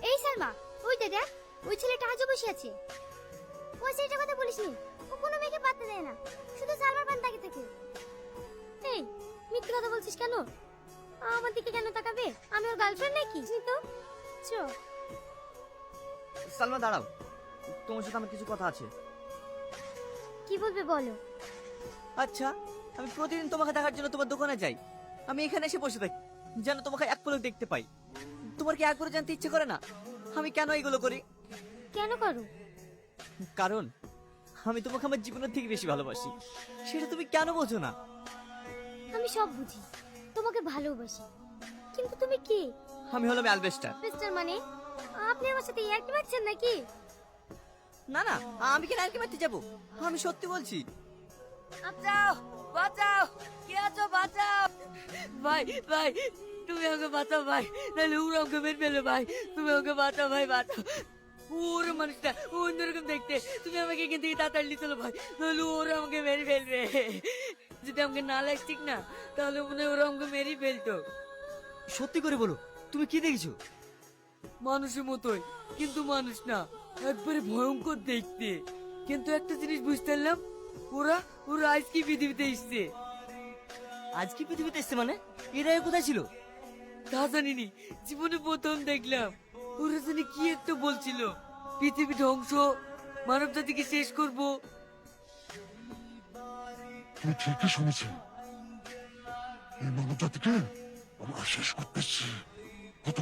এই সালমা, ওই দে দেখ, ওই ছেলেটা আজও বসে আছে। ওই ছেলেটার কথা বলিসনি, ও কোনো মেয়েকে পাত্তা দেয় না, শুধু সালমার পান তাকে থাকে। এই মিথ্যে কথা বলছিস কেন? আমার দিকে কেন তাকাবে? আমি ওর গার্লফ্রেন্ড নাকি? তো চ। সালমা দাঁড়াও, তোমার সাথে আমার কিছু কথা আছে। কি বলবে বলো। আচ্ছা, আমি প্রতিদিন তোমাকে দেখার জন্য তোমার দোকানে যাই, আমি এখানে এসে বসে থাকি যেন তোমাকে এক পলক দেখতে পাই। তোমার কি একবারও জানতে ইচ্ছে করে না আমি কেন এগুলো করি? কেন করো? কারণ আমি তোমাকে আমার জীবনের থেকে বেশি ভালোবাসি, সেটা তুমি কেন বোঝো না? আমি সব বুঝি, তোমাকে ভালোবাসি, কিন্তু তুমি কি? আমি হলাম অ্যালবেস্টার। মিস্টার মানে আপনি আমার সাথে ইয়ার্কি মারছেন নাকি? না না, আমি কেন আর কি মারতে যাবো, আমি সত্যি বলছি। বাঁচাও, বাঁচাও, কে আছো? বাঁচাও ভাই, ভাই তুমি আমাকে বাঁচাও ভাই, নাহলে ওরা আমাকে মেরে ফেলো ভাই। তুমি আমাকে বাঁচাও ভাই, বাঁচাও। ওর মানুষটা অন্যরকম দেখতে, তুমি আমাকে এখান থেকে তাড়াতাড়ি নিয়ে চলো ভাই, নাহলে ওরা আমাকে মেরে ফেলবে। যদি আমাকে না লাগছে না, তাহলে মনে হয় ওরা আমাকে মেরেই ফেলতো। সত্যি করে বলো, তুমি কি দেখছো? মানুষের মতোই, কিন্তু মানুষ না, একবারে ভয়ঙ্কর দেখতে। কিন্তু একটা জিনিস বুঝতে পারলাম, ওরা ওরা আজকে পৃথিবীতে এসছে। আজ কি পৃথিবীতে এসছে মানে? এরা কোথায় ছিল? তা জানিনি, জীবনে প্রথম দেখলাম। ওরা জানি কি একটা বলছিল, পৃথিবী ধ্বংস, মানব জাতিকে শেষ করব। তুমি ঠিকই শুনেছি, এই মানব জাতিকে আমরা শেষ করতেছি। কত